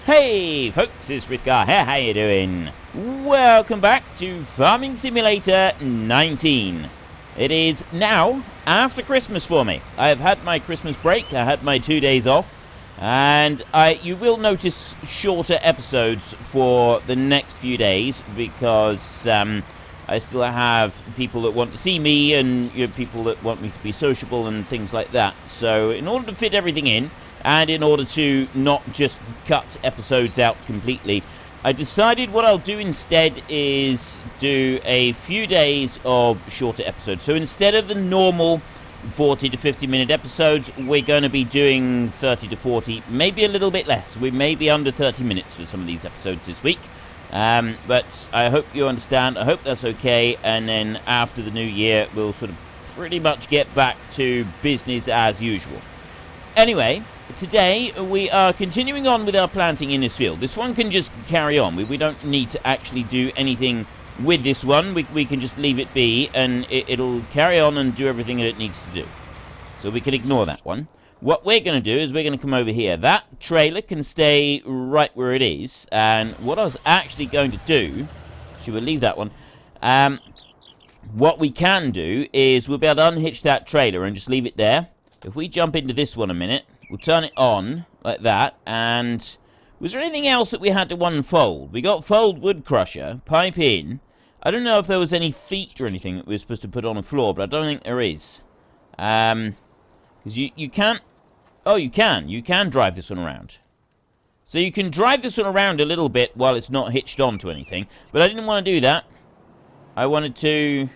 Hey folks, it's Frithgar here, how you doing? Welcome back to Farming Simulator 19. It is now after Christmas for me. I have had my Christmas break, I had my 2 days off, and you will notice shorter episodes for the next few days because I still have people that want to see me and people that want me to be sociable and things like that. So in order to fit everything in, and in order to not just cut episodes out completely, I decided what I'll do instead is do a few days of shorter episodes. So instead of the normal 40 to 50 minute episodes, we're going to be doing 30 to 40, maybe a little bit less. We may be under 30 minutes for some of these episodes this week. But I hope you understand. I hope that's okay. And then after the new year, we'll sort of pretty much get back to business as usual. Anyway, today we are continuing on with our planting in this field. This one can just carry on. We don't need to actually do anything with this one. We can just leave it be, and it'll carry on and do everything that it needs to do. So we can ignore that one. What we're going to do is we're going to come over here. That trailer can stay right where it is. And what I was actually going to do, should we leave that one? What we can do is we'll be able to unhitch that trailer and just leave it there. If we jump into this one a minute, we'll turn it on like that. And was there anything else that we had to unfold? We got fold wood crusher, pipe in. I don't know if there was any feet or anything that we were supposed to put on the floor, but I don't think there is. Because you can't... Oh, you can drive this one around. So you can drive this one around a little bit while it's not hitched onto anything. But I didn't want to do that. I wanted to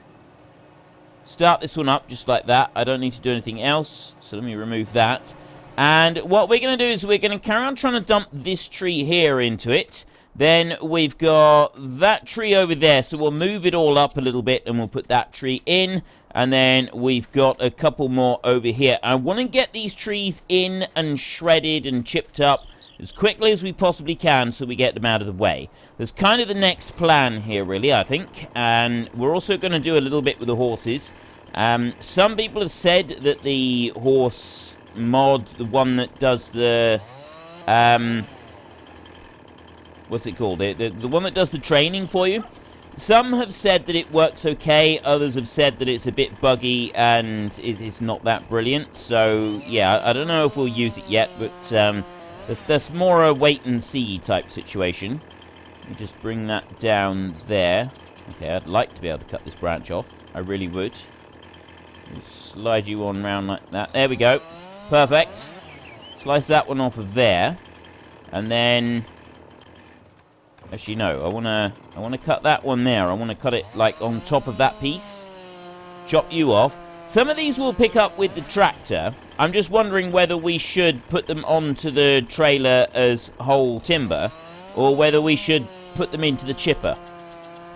start this one up just like that. I don't need to do anything else. So let me remove that. And what we're going to do is we're going to carry on trying to dump this tree here into it. Then we've got that tree over there, so we'll move it all up a little bit and we'll put that tree in. And then we've got a couple more over here. I want to get these trees in and shredded and chipped up as quickly as we possibly can so we get them out of the way. That's kind of the next plan here, really, I think. And we're also going to do a little bit with the horses. Some people have said that the horse mod, the one that does the... what's it called? The one that does the training for you. Some have said that it works okay. Others have said that it's a bit buggy and it's not that brilliant. So, yeah, I don't know if we'll use it yet, but that's more a wait-and-see type situation. Let me just bring that down there. Okay, I'd like to be able to cut this branch off. I really would. Slide you on round like that. There we go. Perfect. Slice that one off of there. And then... Actually, no. I wanna cut that one there. I want to cut it, like, on top of that piece. Chop you off. Some of these will pick up with the tractor. I'm just wondering whether we should put them onto the trailer as whole timber, or whether we should put them into the chipper.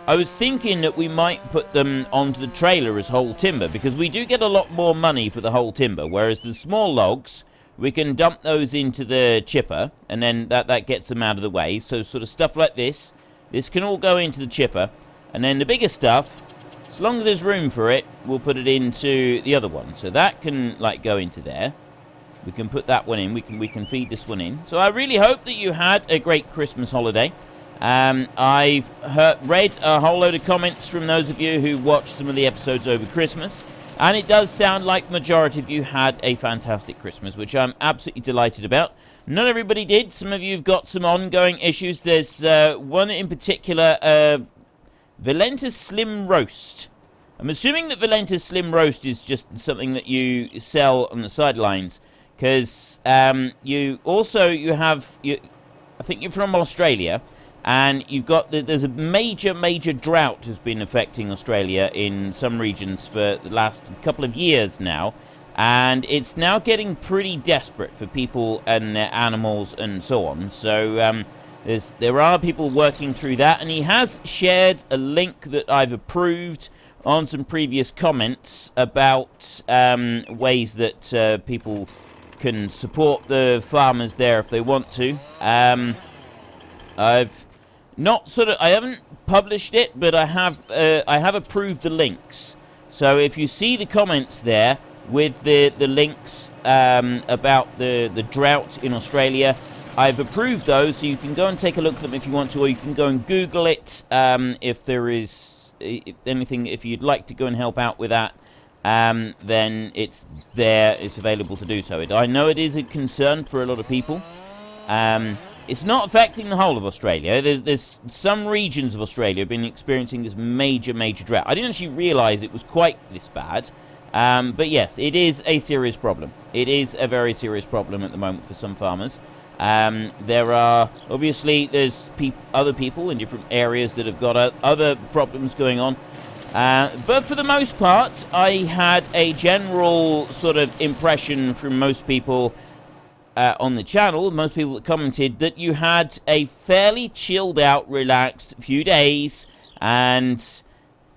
I was thinking that we might put them onto the trailer as whole timber, because we do get a lot more money for the whole timber, whereas the small logs, we can dump those into the chipper, and then that gets them out of the way. So sort of stuff like this can all go into the chipper, and then the bigger stuff, as long as there's room for it, we'll put it into the other one. So that can, like, go into there. We can put that one in. We can feed this one in. So I really hope that you had a great Christmas holiday. I've read a whole load of comments from those of you who watched some of the episodes over Christmas. And it does sound like the majority of you had a fantastic Christmas, which I'm absolutely delighted about. Not everybody did. Some of you have got some ongoing issues. There's one in particular, Valtra's Slim Roast. I'm assuming that Valtra's Slim Roast is just something that you sell on the sidelines. Because you have... I think you're from Australia. And you've got, there's a major drought has been affecting Australia in some regions for the last couple of years now. And it's now getting pretty desperate for people and their animals and so on. So there are people working through that. And he has shared a link that I've approved on some previous comments about ways that people can support the farmers there if they want to. I haven't published it, but I have approved the links. So if you see the comments there with the links about the drought in Australia, I've approved those, so you can go and take a look at them if you want to, or you can go and Google it if there is anything, if you'd like to go and help out with that. Then it's there, it's available to do so. I know it is a concern for a lot of people. It's not affecting the whole of Australia. There's some regions of Australia have been experiencing this major drought. I didn't actually realise it was quite this bad. But yes, it is a serious problem. It is a very serious problem at the moment for some farmers. There are, obviously, there's other people in different areas that have got other problems going on. But for the most part, I had a general sort of impression from most people on the channel, most people that commented, that you had a fairly chilled out, relaxed few days, and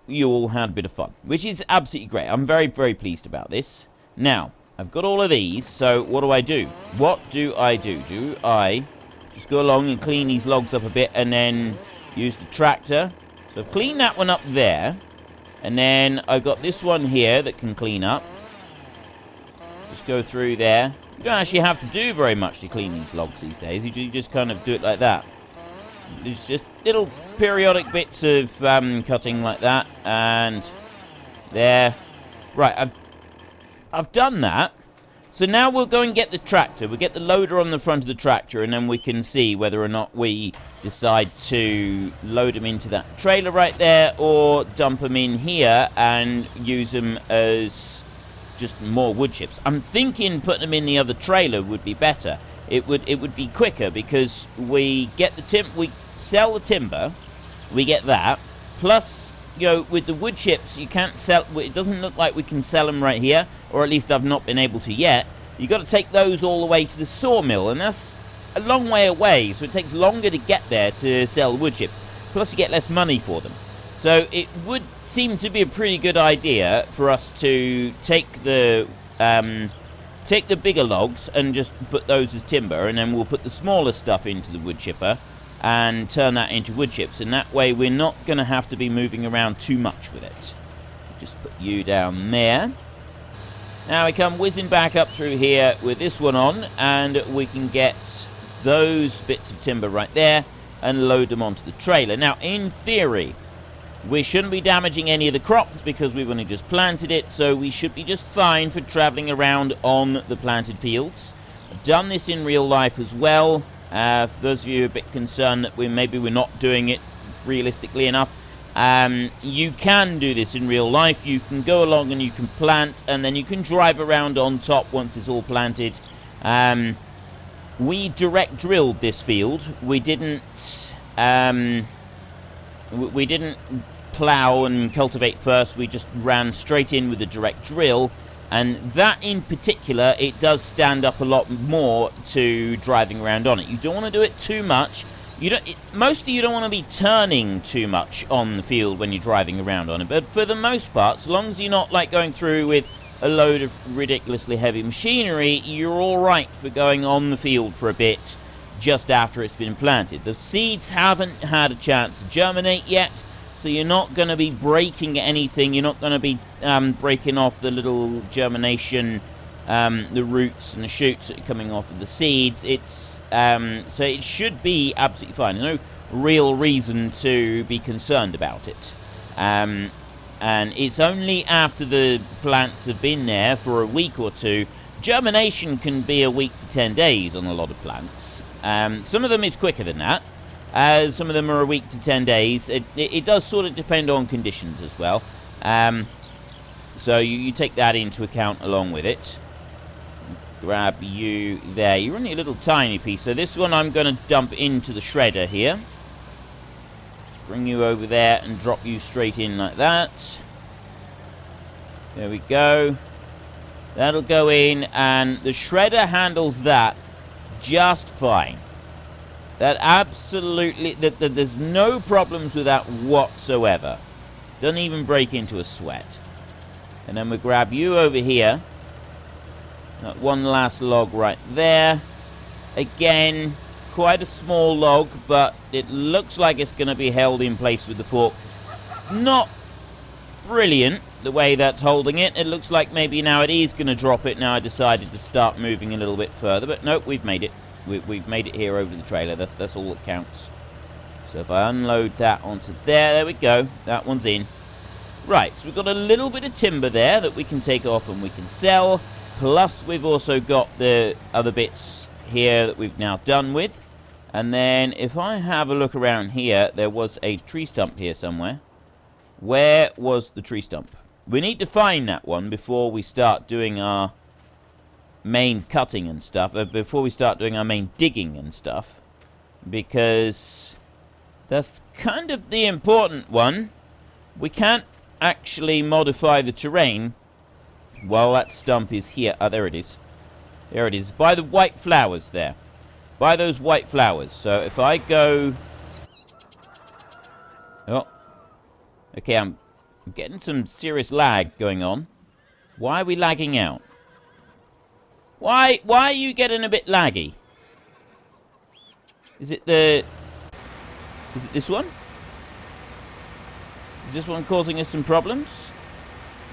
you all had a bit of fun, which is absolutely great. I'm very pleased about this. Now, I've got all of these, so what do I do? What do I do? Do I just go along and clean these logs up a bit and then use the tractor? So I've cleaned that one up there, and then I've got this one here that can clean up. Just go through there. You don't actually have to do very much to clean these logs these days. You just kind of do it like that. It's just little periodic bits of cutting like that, and there. Right, I've done that. So now we'll go and get the tractor. We'll get the loader on the front of the tractor, and then we can see whether or not we decide to load them into that trailer right there, or dump them in here and use them as just more wood chips. I'm thinking putting them in the other trailer would be better. It would be quicker, because we get the we sell the timber, we get that, plus, you know, with the wood chips, you can't sell, it doesn't look like we can sell them right here, or at least I've not been able to yet. You got to take those all the way to the sawmill, and that's a long way away, so it takes longer to get there to sell wood chips, plus you get less money for them. So it would seem to be a pretty good idea for us to take the bigger logs and just put those as timber, and then we'll put the smaller stuff into the wood chipper and turn that into wood chips, and that way we're not going to have to be moving around too much with it. Just put you down there. Now we come whizzing back up through here with this one on, and we can get those bits of timber right there and load them onto the trailer. Now, in theory, we shouldn't be damaging any of the crop because we've only just planted it, so we should be just fine for traveling around on the planted fields. I've done this in real life as well. For those of you a bit concerned that maybe we're not doing it realistically enough, you can do this in real life. You can go along and you can plant, and then you can drive around on top once it's all planted. We direct drilled this field. We didn't plow and cultivate first. We just ran straight in with a direct drill, and that in particular, it does stand up a lot more to driving around on it. You don't want to do it too much. Mostly you don't want to be turning too much on the field when you're driving around on it, but for the most part, so long as you're not like going through with a load of ridiculously heavy machinery, you're alright for going on the field for a bit just after it's been planted. The seeds haven't had a chance to germinate yet, so you're not going to be breaking anything. You're not going to be breaking off the little germination, the roots and the shoots that are coming off of the seeds. It's so it should be absolutely fine. There's no real reason to be concerned about it. And it's only after the plants have been there for a week or two. Germination can be a week to 10 days on a lot of plants. Some of them is quicker than that. Some of them are a week to 10 days. It does sort of depend on conditions as well. So you take that into account along with it. Grab you there. You're only a little tiny piece. So this one I'm going to dump into the shredder here. Just bring you over there and drop you straight in like that. There we go. That'll go in, and the shredder handles that just fine. That absolutely, there's no problems with that whatsoever. Doesn't even break into a sweat. And then we grab you over here. Got one last log right there. Again, quite a small log, but it looks like it's going to be held in place with the fork. It's not brilliant the way that's holding it. It looks like maybe now it is going to drop it. Now I decided to start moving a little bit further, but nope, we've made it. We've made it here over the trailer. That's all that counts. So if I unload that onto there we go. That one's in. Right, so we've got a little bit of timber there that we can take off and we can sell. Plus, we've also got the other bits here that we've now done with. And then, if I have a look around here, there was a tree stump here somewhere. Where was the tree stump? We need to find that one before we start doing our main cutting and stuff. Before we start doing our main digging and stuff. Because that's kind of the important one. We can't actually modify the terrain while that stump is here. Oh, there it is. There it is. By the white flowers there. By those white flowers. So if I go... Oh. Okay, I'm getting some serious lag going on. Why are we lagging out? Why are you getting a bit laggy? Is it this one? Is this one causing us some problems?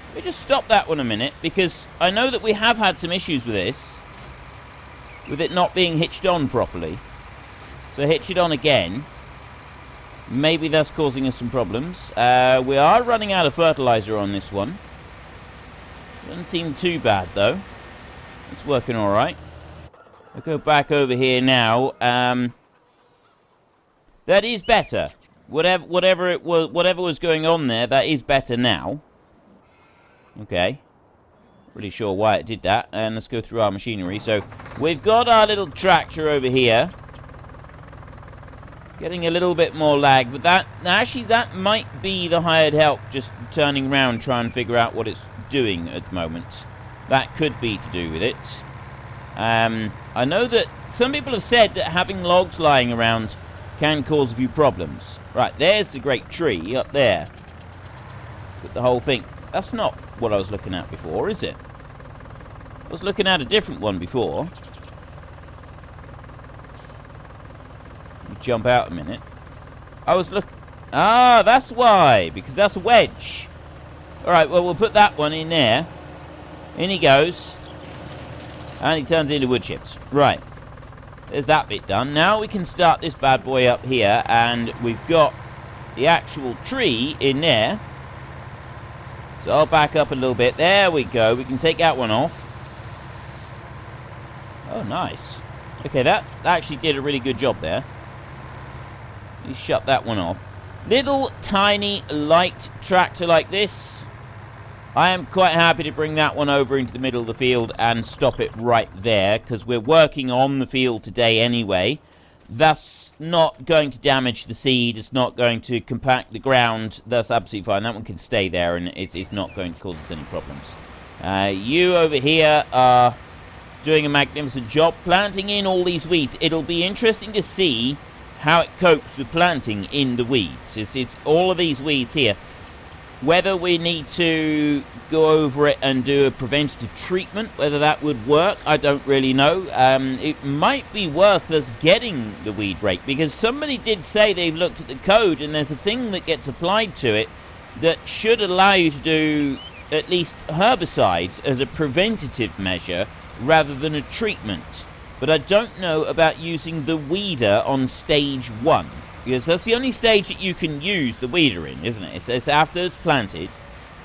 Let me just stop that one a minute, because I know that we have had some issues with this. With it not being hitched on properly. So hitch it on again. Maybe that's causing us some problems. We are running out of fertilizer on this one. Doesn't seem too bad, though. It's working alright. I'll go back over here now. That is better. Whatever was going on there, that is better now. Okay. Really sure why it did that. And let's go through our machinery. So, we've got our little tractor over here. Getting a little bit more lag. But that might be the hired help just turning around trying to figure out what it's doing at the moment. That could be to do with it. I know that some people have said that having logs lying around can cause a few problems. Right, there's the great tree up there. Look at the whole thing. That's not what I was looking at before, is it? I was looking at a different one before. Let me jump out a minute. Ah, that's why. Because that's a wedge. Alright, well, we'll put that one in there. In he goes. And he turns into wood chips. Right. There's that bit done. Now we can start this bad boy up here. And we've got the actual tree in there. So I'll back up a little bit. There we go. We can take that one off. Oh, nice. Okay, that actually did a really good job there. You shut that one off. Little, tiny, light tractor like this. I am quite happy to bring that one over into the middle of the field and stop it right there, because we're working on the field today anyway. That's not going to damage the seed. It's not going to compact the ground. That's absolutely fine. That one can stay there, and it's not going to cause us any problems. You over here are doing a magnificent job planting in all these weeds. It'll be interesting to see how it copes with planting in the weeds. It's all of these weeds here. Whether we need to go over it and do a preventative treatment, whether that would work, I don't really know. It might be worth us getting the weed rake, because somebody did say they've looked at the code and there's a thing that gets applied to it that should allow you to do at least herbicides as a preventative measure rather than a treatment. But I don't know about using the weeder on stage 1. Because that's the only stage that you can use the weeder in, isn't it? It's after it's planted,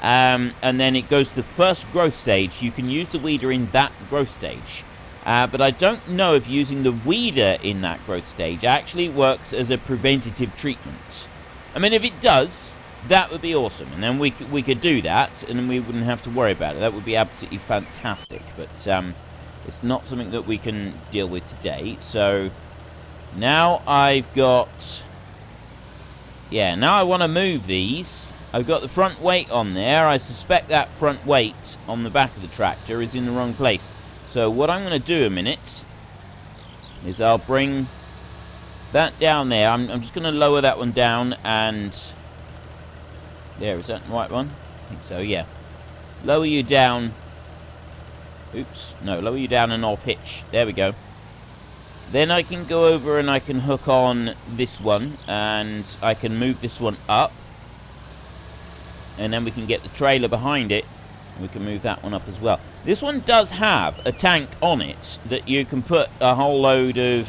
and then it goes to the first growth stage. You can use the weeder in that growth stage. But I don't know if using the weeder in that growth stage actually works as a preventative treatment. I mean, if it does, that would be awesome. And then we could do that, and then we wouldn't have to worry about it. That would be absolutely fantastic. But it's not something that we can deal with today. So now I've got... Yeah, now I want to move these. I've got the front weight on there. I suspect that front weight on the back of the tractor is in the wrong place. So what I'm going to do a minute is I'll bring that down there. I'm just going to lower that one down and... There, is that the right one? I think so, yeah. Lower you down. Oops. No, lower you down and off hitch. There we go. Then I can go over and I can hook on this one, and I can move this one up, and then we can get the trailer behind it We can move that one up as well. This one does have a tank on it that you can put a whole load of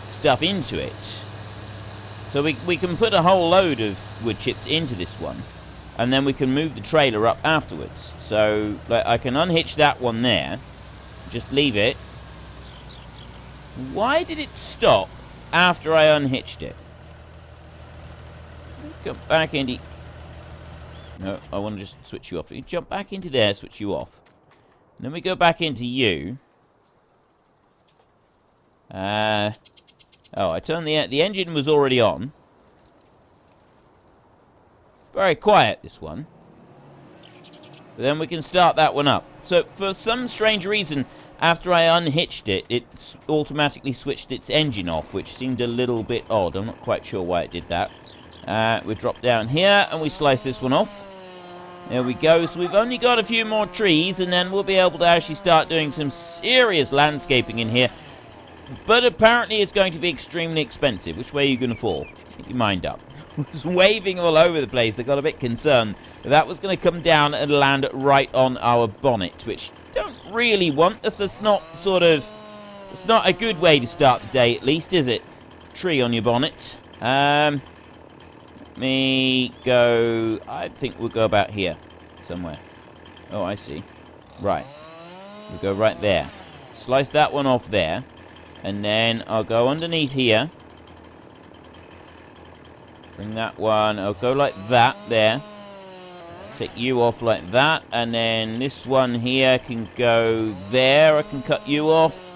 stuff into it. So we can put a whole load of wood chips into this one, and then we can move the trailer up afterwards. So like, I can unhitch that one there, just leave it. Why did it stop after I unhitched it? Go back into... No, I want to just switch you off. You jump back into there, switch you off. And then we go back into you. Oh, I turned the engine was already on. Very quiet, this one. But then we can start that one up. So, for some strange reason, after I unhitched it, it automatically switched its engine off, which seemed a little bit odd. I'm not quite sure why it did that. We drop down here, and we slice this one off. There we go. So we've only got a few more trees, and then we'll be able to actually start doing some serious landscaping in here. But apparently it's going to be extremely expensive. Which way are you going to fall? Get your mind up. It was waving all over the place. I got a bit concerned that was going to come down and land right on our bonnet, which I don't really want. That's not sort of... It's not a good way to start the day, at least, is it? Tree on your bonnet. Let me go... I think we'll go about here somewhere. Oh, I see. Right. We'll go right there. Slice that one off there. And then I'll go underneath here. Bring that one. I'll go like that there. Take you off like that. And then this one here can go there. I can cut you off.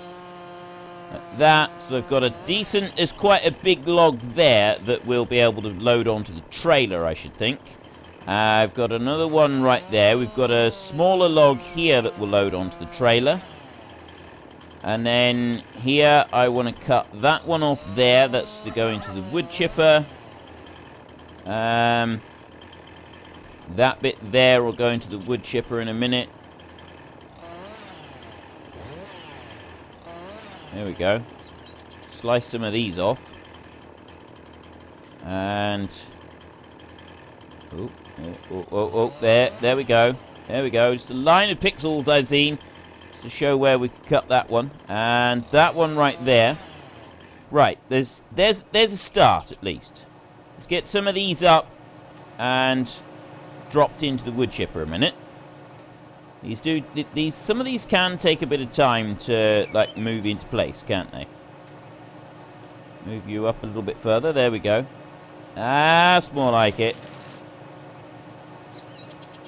Like that. So I've got a decent... There's quite a big log there that we'll be able to load onto the trailer, I should think. I've got another one right there. We've got a smaller log here that will load onto the trailer. And then here I want to cut that one off there. That's to go into the wood chipper. That bit there will go into the wood chipper in a minute. There we go. Slice some of these off. And... Oh, there we go. There we go. Just a line of pixels I've seen to show where we could cut that one. And that one right there. Right, there's a start at least. Let's get some of these up and dropped into the wood chipper a minute. Some of these can take a bit of time to like move into place, can't they? Move you up a little bit further. There we go. That's more like it.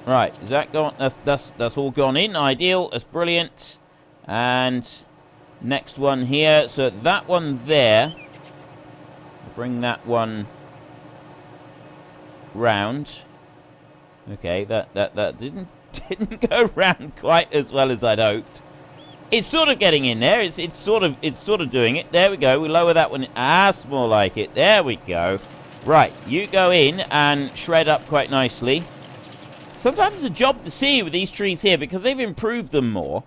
Right, is that gone? That's all gone in. Ideal. That's brilliant. And next one here. So that one there. Bring that one round. Okay, that didn't go round quite as well as I'd hoped. It's sort of getting in there. It's sort of doing it. There we go. We lower that one. That's more like it. There we go. Right, you go in and shred up quite nicely. Sometimes it's a job to see with these trees here, because they've improved them more.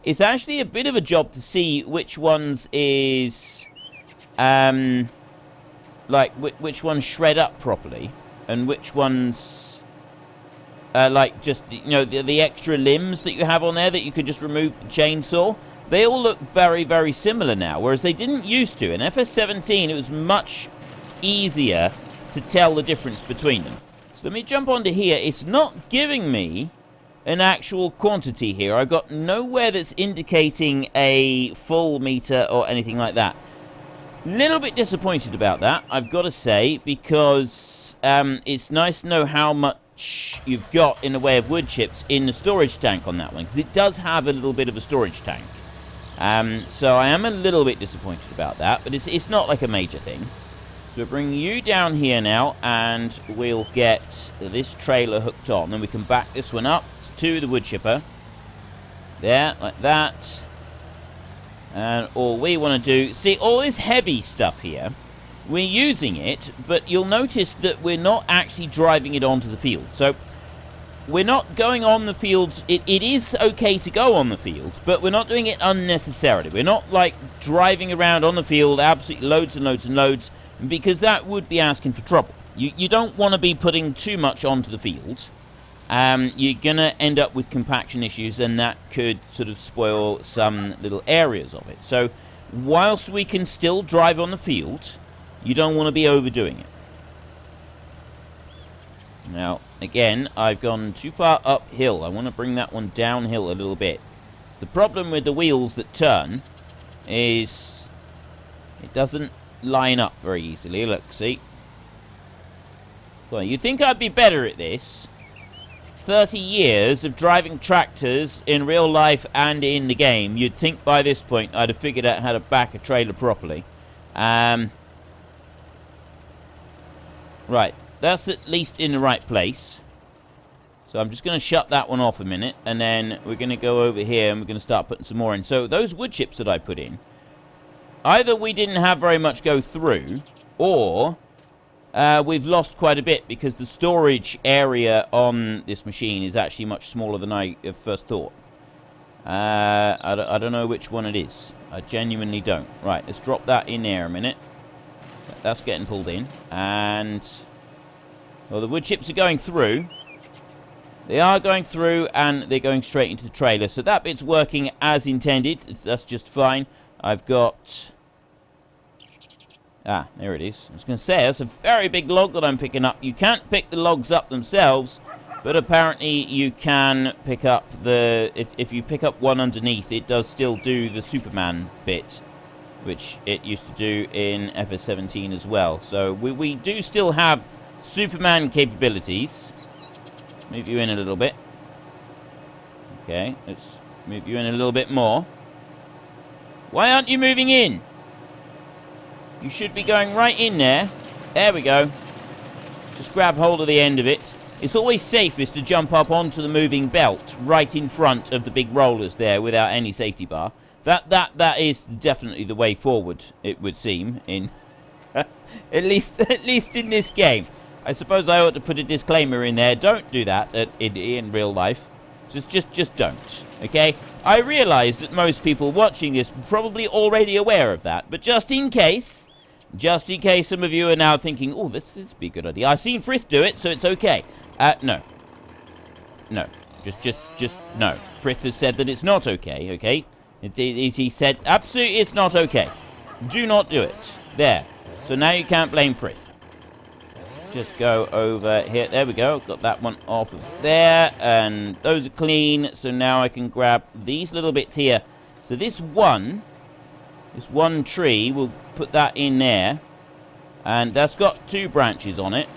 It's actually a bit of a job to see which ones is, like, which ones shred up properly, and which ones, like, just, you know, the extra limbs that you have on there that you can just remove the chainsaw. They all look very, very similar now, whereas they didn't used to. In FS17, it was much easier to tell the difference between them. So let me jump onto here. It's not giving me an actual quantity here. I've got nowhere that's indicating a full meter or anything like that. Little bit disappointed about that, I've got to say, because it's nice to know how much you've got in the way of wood chips in the storage tank on that one, because it does have a little bit of a storage tank. So I am a little bit disappointed about that, but it's not like a major thing. So we'll bring you down here now, and we'll get this trailer hooked on. Then we can back this one up to the wood chipper. There, like that. And all we want to do... See, all this heavy stuff here, we're using it, but you'll notice that we're not actually driving it onto the field. So we're not going on the fields. It is okay to go on the field, but we're not doing it unnecessarily. We're not, like, driving around on the field absolutely loads and loads and loads, because that would be asking for trouble. You don't want to be putting too much onto the field. you're going to end up with compaction issues, and that could sort of spoil some little areas of it. So whilst we can still drive on the field, you don't want to be overdoing it. Now, again, I've gone too far uphill. I want to bring that one downhill a little bit. So the problem with the wheels that turn is it doesn't line up very easily. Look, see? Well, you think I'd be better at this? 30 years of driving tractors in real life and in the game. You'd think by this point I'd have figured out how to back a trailer properly. Right, that's at least in the right place. So I'm just going to shut that one off a minute, and then we're going to go over here and we're going to start putting some more in. So those wood chips that I put in, either we didn't have very much go through, or we've lost quite a bit because the storage area on this machine is actually much smaller than I first thought. I don't know which one it is. I genuinely don't. Right, let's drop that in there a minute. That's getting pulled in. And, well, the wood chips are going through. They are going through, and they're going straight into the trailer. So that bit's working as intended. That's just fine. I've got... Ah, there it is. I was going to say, that's a very big log that I'm picking up. You can't pick the logs up themselves, but apparently you can pick up the... If you pick up one underneath, it does still do the Superman bit, which it used to do in FS17 as well. So we do still have Superman capabilities. Move you in a little bit. Okay, let's move you in a little bit more. Why aren't you moving in? You should be going right in there. There we go. Just grab hold of the end of it. It's always safest to jump up onto the moving belt right in front of the big rollers there without any safety bar. That is definitely the way forward, it would seem, in at least in this game. I suppose I ought to put a disclaimer in there. Don't do that in real life. Just don't. Okay? I realise that most people watching this are probably already aware of that, but just in case some of you are now thinking, oh, this would be a good idea. I've seen Frith do it, so it's okay. No. No. Just no. Frith has said that it's not okay, okay? He said, absolutely it's not okay. Do not do it. There. So now you can't blame Frith. Just go over here. There we go. Got that one off of there. And those are clean. So now I can grab these little bits here. So this one tree, we'll put that in there. And that's got 2 branches on it.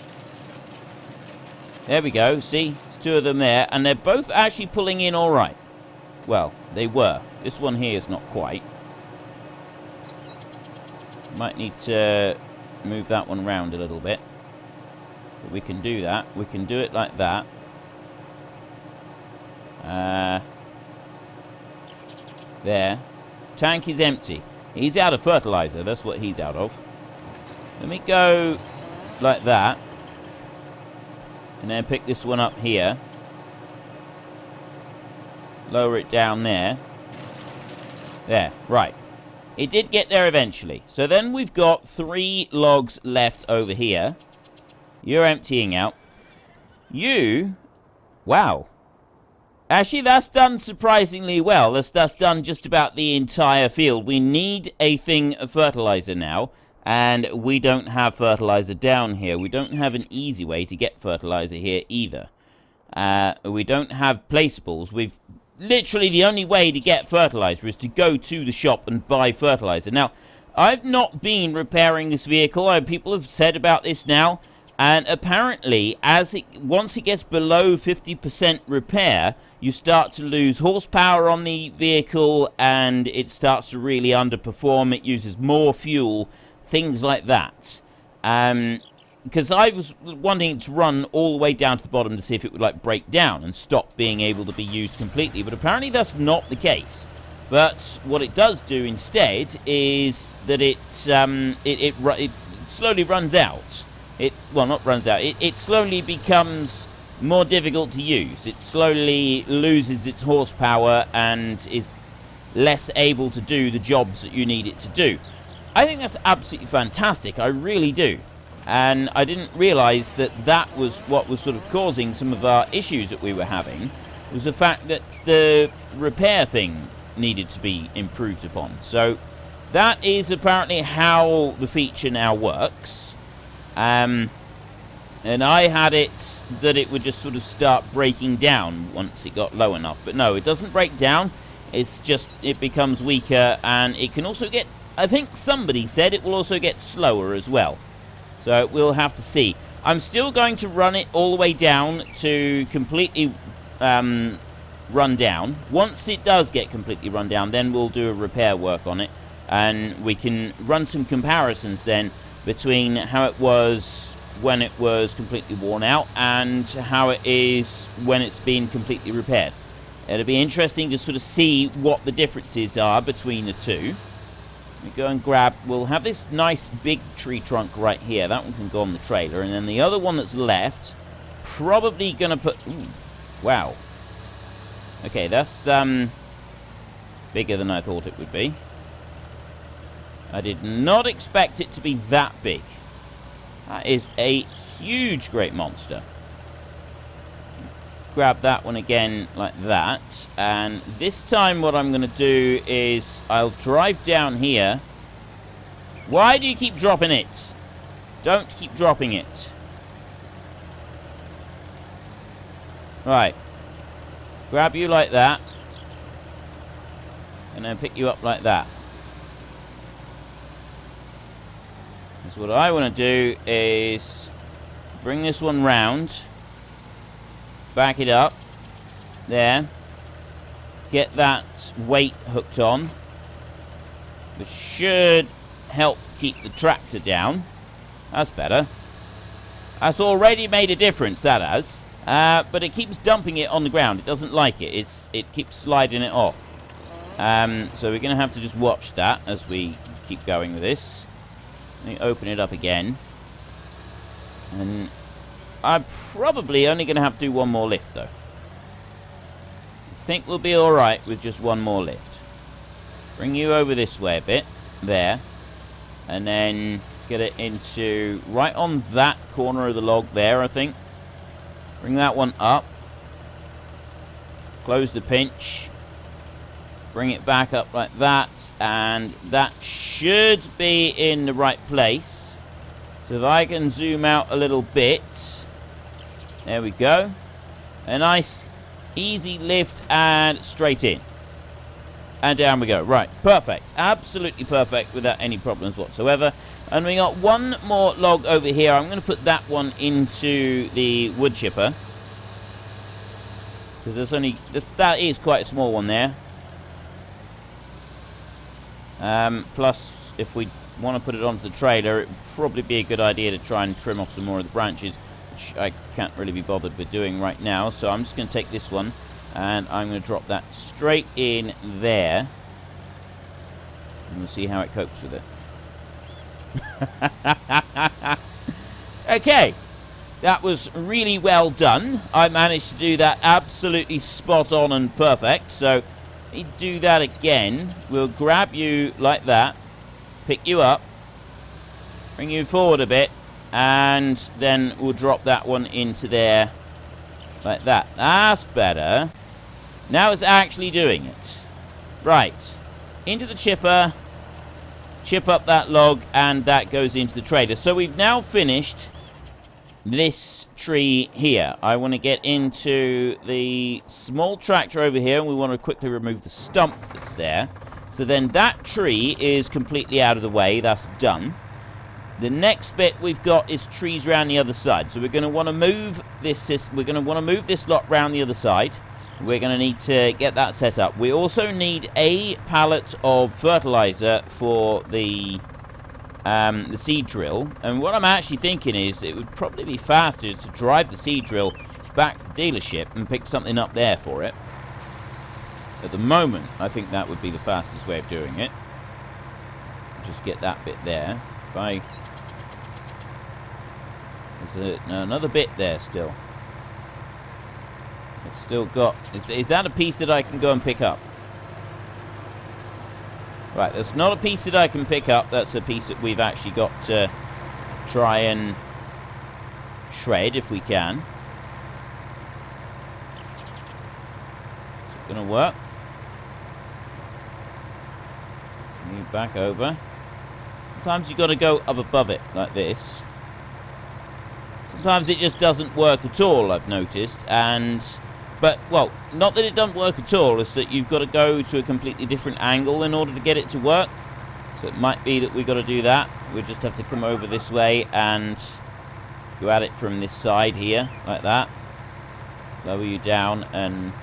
There we go. See? There's 2 of them there. And they're both actually pulling in all right. Well, they were. This one here is not quite. Might need to move that one around a little bit. But we can do that. We can do it like that. There. Tank is empty. He's out of fertilizer. That's what he's out of. Let me go like that. And then pick this one up here. Lower it down there. There. Right. It did get there eventually. So then we've got 3 logs left over here. You're emptying out. Wow. Actually, that's done surprisingly well. That's done just about the entire field. We need a thing of fertilizer now. And we don't have fertilizer down here. We don't have an easy way to get fertilizer here either. We don't have placeables. We've literally the only way to get fertilizer is to go to the shop and buy fertilizer. Now, I've not been repairing this vehicle. People have said about this now. And apparently, once it gets below 50% repair, you start to lose horsepower on the vehicle and it starts to really underperform. It uses more fuel, things like that. Because I was wanting it to run all the way down to the bottom to see if it would like break down and stop being able to be used completely. But apparently that's not the case. But what it does do instead is that it slowly runs out. Well, not runs out. It slowly becomes more difficult to use. It slowly loses its horsepower and is less able to do the jobs that you need it to do. I think that's absolutely fantastic. I really do. And I didn't realize that that was what was sort of causing some of our issues that we were having, was the fact that the repair thing needed to be improved upon. So that is apparently how the feature now works. And I had it that it would just sort of start breaking down once it got low enough. But no, it doesn't break down. It's just, it becomes weaker, and it can also get, I think somebody said it will also get slower as well. So we'll have to see. I'm still going to run it all the way down to completely run down. Once it does get completely run down, then we'll do a repair work on it. And we can run some comparisons then between how it was when it was completely worn out and how it is when it's been completely repaired. It'll be interesting to sort of see what the differences are between the two. We go and grab, we'll have this nice big tree trunk right here. That one can go on the trailer. And then the other one that's left, probably going to put... Ooh, wow. Okay, that's bigger than I thought it would be. I did not expect it to be that big. That is a huge great monster. Grab that one again like that, and this time what I'm going to do is I'll drive down here. Why do you keep dropping it? Don't keep dropping it. Right, grab you like that, and then pick you up like that. So what I want to do is bring this one round, back it up, there, get that weight hooked on, which should help keep the tractor down. That's better. That's already made a difference, that has. But it keeps dumping it on the ground. It doesn't like it. It keeps sliding it off. So we're going to have to just watch that as we keep going with this. Let me open it up again. And I'm probably only going to have to do one more lift, though. I think we'll be alright with just one more lift. Bring you over this way a bit. There. And then get it into right on that corner of the log there, I think. Bring that one up. Close the pinch. Bring it back up like that. And that should be in the right place. So if I can zoom out a little bit. There we go. A nice, easy lift and straight in. And down we go. Right, perfect. Absolutely perfect without any problems whatsoever. And we got one more log over here. I'm going to put that one into the wood chipper. Because there's only... that is quite a small one there. Plus, if we want to put it onto the trailer, it would probably be a good idea to try and trim off some more of the branches, which I can't really be bothered with doing right now. So I'm just going to take this one, and I'm going to drop that straight in there. And we'll see how it copes with it. Okay. That was really well done. I managed to do that absolutely spot on and perfect. So, let me do that again. We'll grab you like that. Pick you up. Bring you forward a bit. And then we'll drop that one into there. Like that. That's better. Now it's actually doing it. Right. Into the chipper. Chip up that log. And that goes into the trailer. So we've now finished this tree here. I want to get into the small tractor over here, and we want to quickly remove the stump that's there. So then that tree is completely out of the way. That's done. The next bit we've got is trees around the other side. So we're going to want to move this. We're going to want to move this lot round the other side. We're going to need to get that set up. We also need a pallet of fertilizer for the seed drill. And what I'm actually thinking is it would probably be faster to drive the seed drill back to the dealership and pick something up there for it. At the moment, I think that would be the fastest way of doing it. Just get that bit there. If I... There's another bit there still. It's still got... Is that a piece that I can go and pick up? Right, that's not a piece that I can pick up. That's a piece that we've actually got to try and shred if we can. Is it going to work? Move back over. Sometimes you've got to go up above it like this. Sometimes it just doesn't work at all, I've noticed. But, well, not that it doesn't work at all, it's that you've got to go to a completely different angle in order to get it to work. So it might be that we've got to do that. We'll just have to come over this way and go at it from this side here, like that. Lower you down and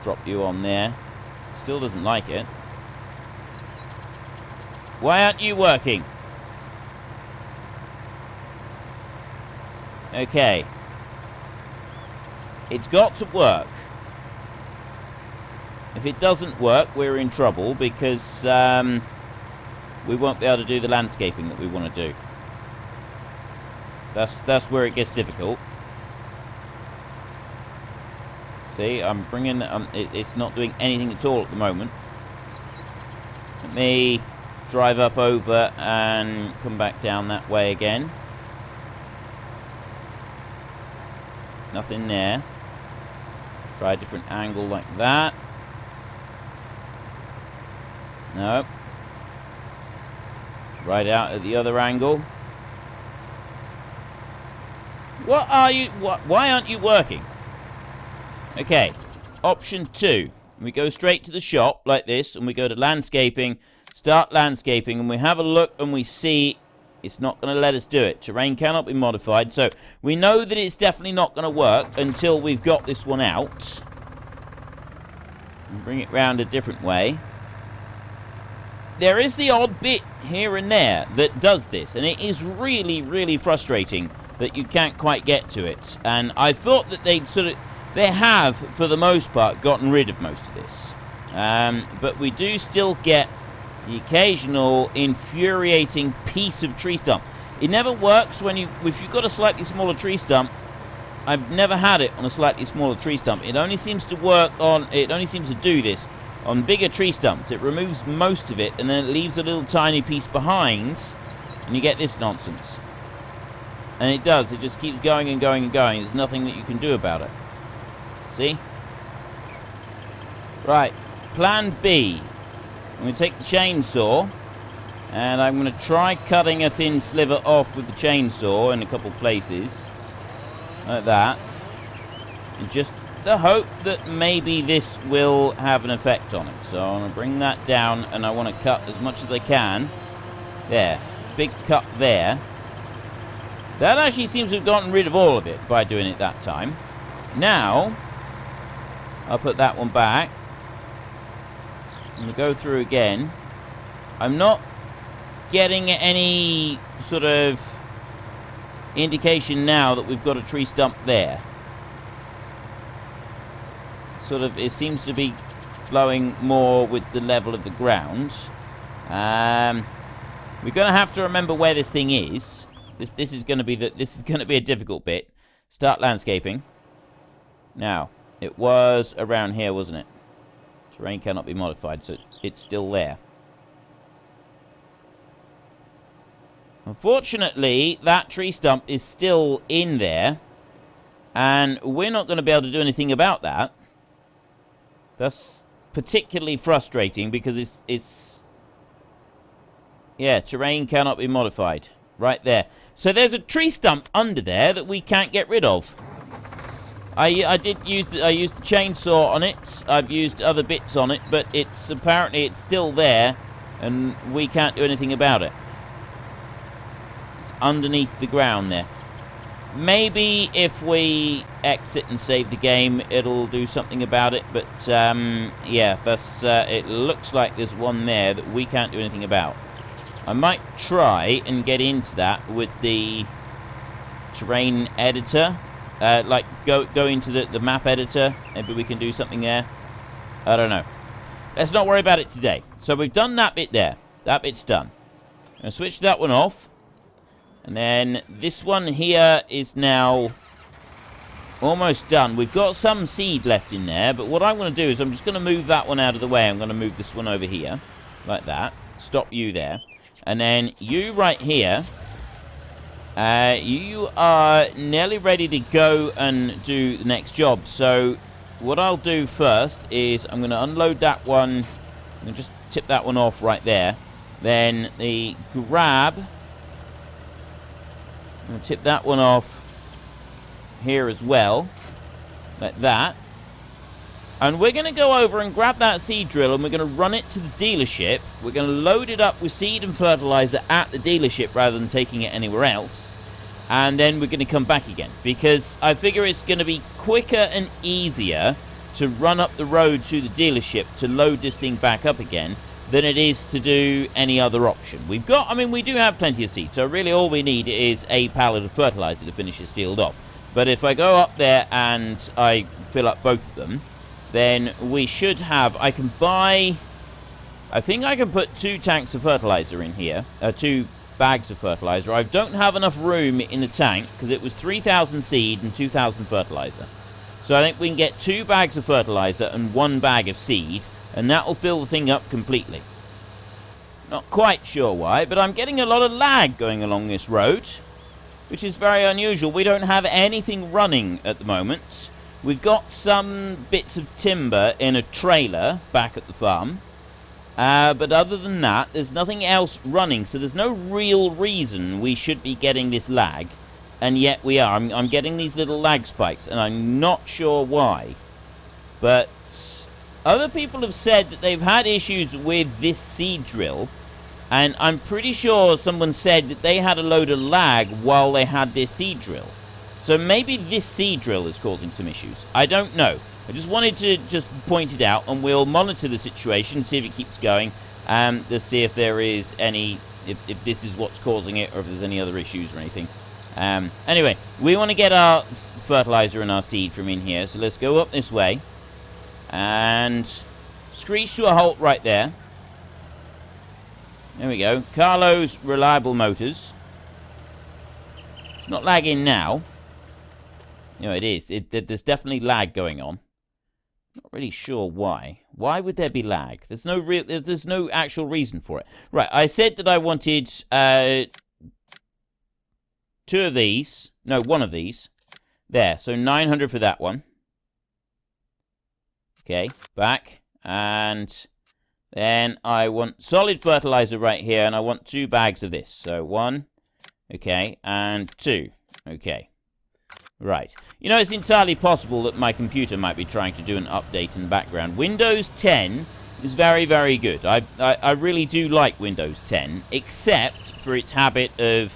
drop you on there. Still doesn't like it. Why aren't you working? Okay. It's got to work. If it doesn't work, we're in trouble because we won't be able to do the landscaping that we want to do. That's where it gets difficult. See, I'm bringing... it's not doing anything at all at the moment. Let me drive up over and come back down that way again. Nothing there. Try a different angle like that. No. Right out at the other angle. What are you... why aren't you working? Okay. Option 2. We go straight to the shop like this, and we go to landscaping, start landscaping, and we have a look and we see it's not going to let us do it. Terrain cannot be modified. So we know that it's definitely not going to work until we've got this one out. And bring it round a different way. There is the odd bit here and there that does this, and it is really, really frustrating that you can't quite get to it. And I thought that they have, for the most part, gotten rid of most of this. But we do still get the occasional infuriating piece of tree stump. It never works if you've got a slightly smaller tree stump. I've never had it on a slightly smaller tree stump. It only seems to do this on bigger tree stumps. It removes most of it, and then it leaves a little tiny piece behind, and you get this nonsense. And it does. It just keeps going and going and going. There's nothing that you can do about it. See? Right. Plan B. I'm going to take the chainsaw, and I'm going to try cutting a thin sliver off with the chainsaw in a couple places. Like that. And just the hope that maybe this will have an effect on it. So I'm going to bring that down, and I want to cut as much as I can. There. Big cut there. That actually seems to have gotten rid of all of it by doing it that time. Now, I'll put that one back. I'm going to go through again. I'm not getting any sort of indication now that we've got a tree stump there. It seems to be flowing more with the level of the ground. We're going to have to remember where this thing is. This is going to be a difficult bit. Start landscaping. Now, it was around here, wasn't it? Terrain cannot be modified, so it's still there. Unfortunately, that tree stump is still in there, and we're not going to be able to do anything about that. That's particularly frustrating because yeah, terrain cannot be modified. Right there. So there's a tree stump under there that we can't get rid of. I used the chainsaw on it. I've used other bits on it, but apparently it's still there, and we can't do anything about it. It's underneath the ground there. Maybe if we exit and save the game, it'll do something about it. But yeah, it looks like there's one there that we can't do anything about. I might try and get into that with the terrain editor. Like, go into the map editor. Maybe we can do something there. I don't know. Let's not worry about it today. So we've done that bit there. That bit's done. I'm going to switch that one off. And then this one here is now almost done. We've got some seed left in there. But what I'm going to do is I'm just going to move that one out of the way. I'm going to move this one over here. Like that. Stop you there. And then you right here, you are nearly ready to go and do the next job. So what I'll do first is I'm going to unload that one. I'm going to just tip that one off right there. Then the grab, I'm going to tip that one off here as well, like that. And we're going to go over and grab that seed drill, and we're going to run it to the dealership. We're going to load it up with seed and fertilizer at the dealership rather than taking it anywhere else. And then we're going to come back again, because I figure it's going to be quicker and easier to run up the road to the dealership to load this thing back up again than it is to do any other option. We've got, I mean, we do have plenty of seed, so really all we need is a pallet of fertilizer to finish this field off. But if I go up there and I fill up both of them, then we should have, I can buy, I think I can put 2 tanks of fertilizer in here, 2 bags of fertilizer. I don't have enough room in the tank because it was 3,000 seed and 2,000 fertilizer. So I think we can get 2 bags of fertilizer and 1 bag of seed, and that will fill the thing up completely. Not quite sure why, but I'm getting a lot of lag going along this road, which is very unusual. We don't have anything running at the moment. We've got some bits of timber in a trailer back at the farm. But other than that, there's nothing else running. So there's no real reason we should be getting this lag. And yet we are. I'm getting these little lag spikes, and I'm not sure why. But other people have said that they've had issues with this seed drill. And I'm pretty sure someone said that they had a load of lag while they had this seed drill. So maybe this seed drill is causing some issues. I don't know. I just wanted to just point it out, and we'll monitor the situation, see if it keeps going, to see if there is any, if this is what's causing it, or if there's any other issues or anything. Anyway, we want to get our fertilizer and our seed from in here, so let's go up this way, and screech to a halt right there. There we go. Carlo's Reliable Motors. It's not lagging now. No, it is. There's definitely lag going on. Not really sure why. Why would there be lag? There's no actual reason for it. Right, I said that I wanted 2 of these. No, 1 of these. There, so 900 for that one. Okay, back. And then I want solid fertilizer right here, and I want 2 bags of this. So 1, okay, and 2. Okay. Right. You know, it's entirely possible that my computer might be trying to do an update in the background. Windows 10 is very, very good. I really do like Windows 10, except for its habit of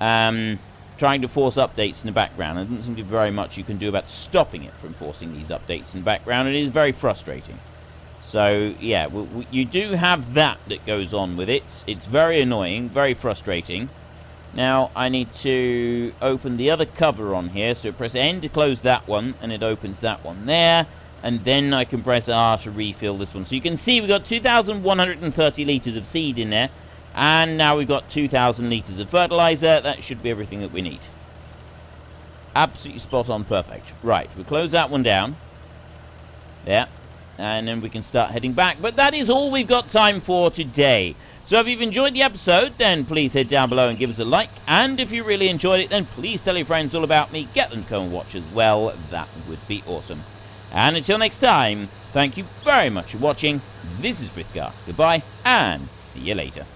trying to force updates in the background. There doesn't seem to be very much you can do about stopping it from forcing these updates in the background. It is very frustrating. So, yeah, you do have that goes on with it. It's very annoying, very frustrating. Now, I need to open the other cover on here. So press N to close that one, and it opens that one there. And then I can press R to refill this one. So you can see we've got 2,130 litres of seed in there. And now we've got 2,000 litres of fertilizer. That should be everything that we need. Absolutely spot on, perfect. Right, we'll close that one down. There. And then we can start heading back. But that is all we've got time for today. So if you've enjoyed the episode, then please head down below and give us a like. And if you really enjoyed it, then please tell your friends all about me. Get them to come and watch as well. That would be awesome. And until next time, thank you very much for watching. This is Frithgar. Goodbye, and see you later.